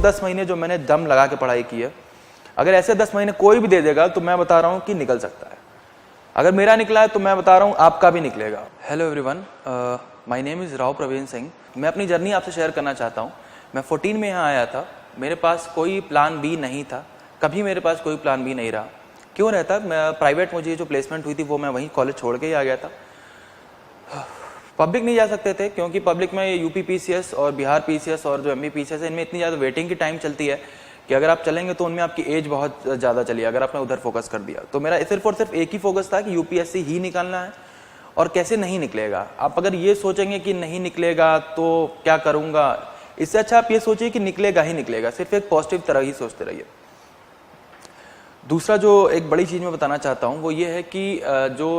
10 महीने जो मैंने दम लगा के पढ़ाई की है, अगर ऐसे 10 महीने कोई भी दे देगा तो मैं बता रहा हूँ कि निकल सकता है। अगर मेरा निकला है तो मैं बता रहा हूँ आपका भी निकलेगा। Hello everyone, my name is Rao Praveen Singh. मैं अपनी जर्नी आपसे शेयर करना चाहता हूँ। मैं 14 में यहाँ आया था, मेरे पास कोई प्लान बी नहीं था, कभी मेरे पास कोई प्लान बी नहीं रहा। क्यों रहता, मैं प्राइवेट, मुझे जो प्लेसमेंट हुई थी वो मैं वहीं कॉलेज छोड़ के ही आ गया था। पब्लिक नहीं जा सकते थे क्योंकि पब्लिक में यूपी पीसीएस और बिहार पीसीएस और जो एमपी पीसीएस है, इनमें इतनी ज़्यादा वेटिंग की टाइम चलती है कि अगर आप चलेंगे तो उनमें आपकी एज बहुत ज़्यादा चली अगर आपने उधर फोकस कर दिया। तो मेरा सिर्फ और सिर्फ एक ही फोकस था कि यूपीएससी ही निकालना है। और कैसे नहीं निकलेगा, आप अगर ये सोचेंगे कि नहीं निकलेगा तो क्या करूँगा, इससे अच्छा आप ये सोचिए कि निकलेगा ही निकलेगा। सिर्फ एक पॉजिटिव तरह ही सोचते रहिए। दूसरा जो एक बड़ी चीज़ मैं बताना चाहता हूँ वो ये है कि जो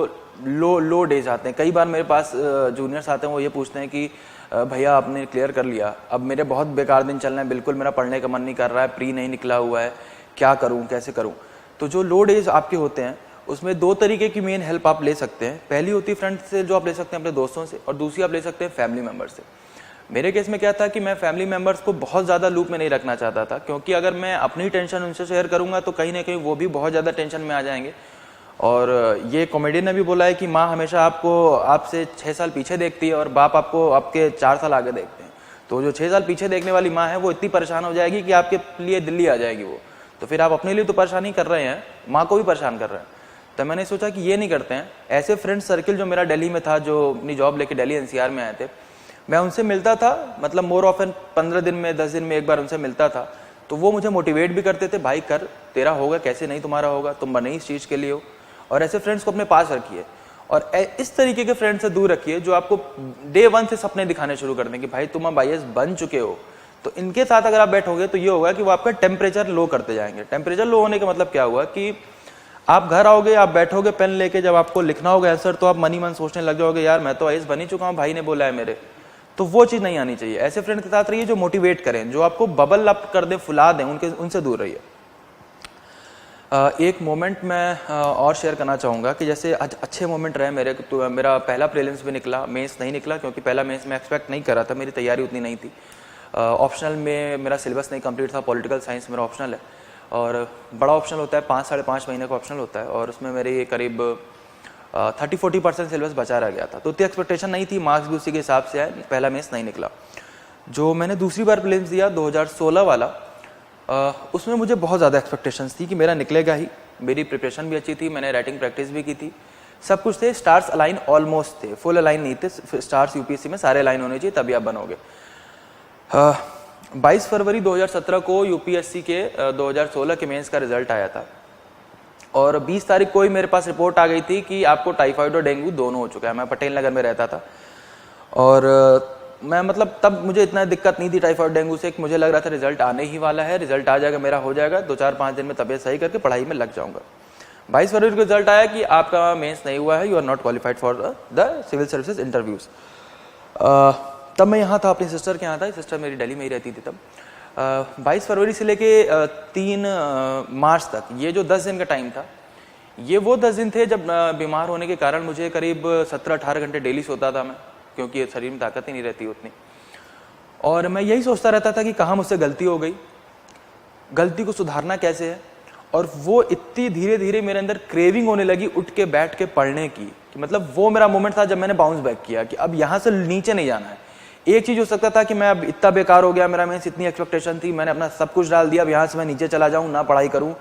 लो डेज आते हैं, कई बार मेरे पास जूनियर्स आते हैं, वो ये पूछते हैं कि भैया आपने क्लियर कर लिया, अब मेरे बहुत बेकार दिन चल रहे हैं, बिल्कुल मेरा पढ़ने का मन नहीं कर रहा है, प्री नहीं निकला हुआ है, क्या करूँ, कैसे करूँ। तो जो लो डेज आपके होते हैं उसमें दो तरीके की मेन हेल्प आप ले सकते हैं। पहली होती है फ्रेंड से, जो आप ले सकते हैं अपने दोस्तों से, और दूसरी आप ले सकते हैं फैमिली मेम्बर से। मेरे केस में क्या था कि मैं फैमिली मेम्बर्स को बहुत ज़्यादा लूप में नहीं रखना चाहता था, क्योंकि अगर मैं अपनी टेंशन उनसे शेयर करूंगा तो कहीं ना कहीं वो भी बहुत ज़्यादा टेंशन में आ जाएंगे। और ये कॉमेडियन ने भी बोला है कि माँ हमेशा आपसे 6 साल पीछे देखती है और बाप आपको आपके 4 साल आगे देखते हैं। तो जो 6 साल पीछे देखने वाली माँ है वो इतनी परेशान हो जाएगी कि आपके लिए दिल्ली आ जाएगी वो। तो फिर आप अपने लिए तो परेशानी कर रहे हैं, माँ को भी परेशान कर रहे हैं। तो मैंने सोचा कि ये नहीं करते हैं। ऐसे फ्रेंड सर्किल जो मेरा दिल्ली में था, जो अपनी जॉब लेके दिल्ली एनसीआर में आए थे, मैं उनसे मिलता था, मतलब मोर ऑफन 15 दिन में 10 दिन में एक बार उनसे मिलता था। तो वो मुझे मोटिवेट भी करते थे, भाई कर, तेरा होगा, कैसे नहीं तुम्हारा होगा, तुम बने इस चीज़ के लिए हो। और ऐसे फ्रेंड्स को अपने पास रखिए और इस तरीके के फ्रेंड से दूर रखिए जो आपको डे 1 से सपने दिखाने शुरू कर दें कि भाई तुम अब आईएएस बन चुके हो। तो इनके साथ अगर आप बैठोगे तो ये होगा कि वो आपका टेम्परेचर लो करते जाएंगे। टेम्परेचर लो होने का मतलब क्या हुआ कि आप घर आओगे, आप बैठोगे पेन लेके, जब आपको लिखना होगा आंसर तो आप मन ही मन सोचने लग जाओगे, यार मैं तो आईएएस बन ही चुका हूँ, भाई ने बोला है मेरे। तो वो चीज़ नहीं आनी चाहिए। ऐसे फ्रेंड के साथ रहिए जो मोटिवेट करें, जो आपको बबल अप कर दें, फुला दें, उनसे दूर रहिए। एक मोमेंट मैं और शेयर करना चाहूँगा कि जैसे अच्छे मोमेंट रहे मेरे। तो मेरा पहला प्रीलिम्स भी निकला, मेंस नहीं निकला, क्योंकि पहला मेंस मैं एक्सपेक्ट नहीं कर रहा था, मेरी तैयारी उतनी नहीं थी। ऑप्शनल में मेरा सिलेबस नहीं कंप्लीट था, पॉलिटिकल साइंस मेरा ऑप्शनल है और बड़ा ऑप्शनल होता है, 5-5.5 महीने का ऑप्शनल होता है, और उसमें मेरे करीब 30-40% सिलेबस बचा रह गया था। तो इतनी एक्सपेक्टेशन नहीं थी, मार्क्स भी उसी के हिसाब से आए, पहला मेंस नहीं निकला। जो मैंने दूसरी बार प्रीलिम्स दिया 2016 वाला, उसमें मुझे बहुत ज़्यादा एक्सपेक्टेशंस थी कि मेरा निकलेगा ही। मेरी प्रिपरेशन भी अच्छी थी, मैंने राइटिंग प्रैक्टिस भी की थी, सब कुछ थे, स्टार्स अलाइन ऑलमोस्ट थे, फुल अलाइन नहीं थे। स्टार्स यूपीएससी में सारे अलाइन होने चाहिए तभी आप बनोगे। 22 फरवरी 2017 को यूपीएससी के 2016 के मेंस का रिजल्ट आया था और 20 तारीख को ही मेरे पास रिपोर्ट आ गई थी कि आपको टाइफाइड और डेंगू दोनों हो चुका है। मैं पटेल नगर में रहता था और मैं मतलब तब मुझे इतना दिक्कत नहीं थी टाइफाइड डेंगू से, मुझे लग रहा था रिजल्ट आने ही वाला है, रिजल्ट आ जाएगा, मेरा हो जाएगा, 2-4-5 दिन में तबीयत सही करके पढ़ाई में लग जाऊंगा। 22 फरवरी को रिजल्ट आया कि आपका मेंस नहीं हुआ है, you are not qualified for the civil services interviews. तब मैं यहाँ था, अपनी सिस्टर के यहाँ था, सिस्टर मेरी दिल्ली में ही रहती थी तब। 22 फरवरी से लेके 3 मार्च तक ये जो 10 दिन का टाइम था, ये वो 10 दिन थे जब बीमार होने के कारण मुझे करीब 17-18 घंटे डेली सोता था मैं, क्योंकि शरीर में ताकत ही नहीं रहती उतनी। और मैं यही सोचता रहता था कि कहाँ मुझसे गलती हो गई, गलती को सुधारना कैसे है। और वो इतनी धीरे धीरे मेरे अंदर क्रेविंग होने लगी उठ के बैठ के पढ़ने की, कि मतलब वो मेरा मोमेंट था जब मैंने बाउंस बैक किया कि अब यहाँ से नीचे नहीं जाना है। एक चीज़ हो सकता था कि मैं अब इतना बेकार हो गया, मेरा मेंस, इतनी एक्सपेक्टेशन थी, मैंने अपना सब कुछ डाल दिया, अब यहाँ से मैं नीचे चला जाऊँ, ना पढ़ाई करूँ,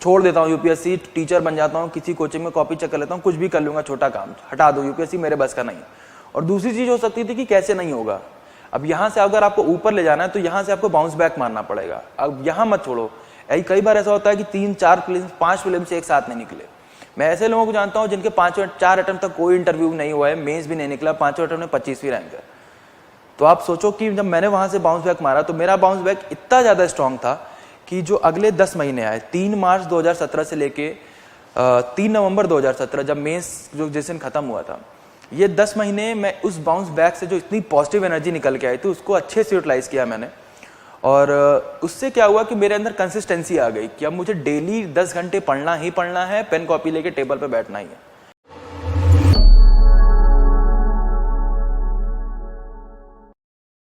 छोड़ देता हूँ यूपीएससी, टीचर बन जाता हूँ, किसी कोचिंग में कॉपी चेक कर लेता हूँ, कुछ भी कर लूँगा, छोटा काम हटा दो, यूपीएससी मेरे बस का नहीं। और दूसरी चीज़ हो सकती थी कि कैसे नहीं होगा, अब यहाँ से अगर आपको ऊपर ले जाना है तो यहाँ से आपको बाउंस बैक मारना पड़ेगा, अब यहाँ मत छोड़ो। कई बार ऐसा होता है कि 3-4 फिल्म 5 फिल्म से एक साथ नहीं निकले। मैं ऐसे लोगों को जानता हूँ जिनके 4 अटेम्प्ट तक कोई इंटरव्यू नहीं हुआ है, मेंस भी नहीं निकला, 5 अटेम्प्ट में 25वीं रैंक है। तो आप सोचो कि जब मैंने वहाँ से बाउंस बैक मारा तो मेरा बाउंस बैक इतना ज़्यादा स्ट्रांग था कि जो अगले 10 महीने आए, 3 मार्च 2017 से लेके 3 नवंबर 2017 जब मेंस जो जिस दिन खत्म हुआ था, ये 10 महीने मैं उस बाउंस बैक से जो इतनी पॉजिटिव एनर्जी निकल के आई थी उसको अच्छे से यूटिलाइज किया मैंने। और उससे क्या हुआ कि मेरे अंदर कंसिस्टेंसी आ गई कि अब मुझे डेली 10 घंटे पढ़ना ही पढ़ना है, पेन कॉपी लेके टेबल पे बैठना ही है।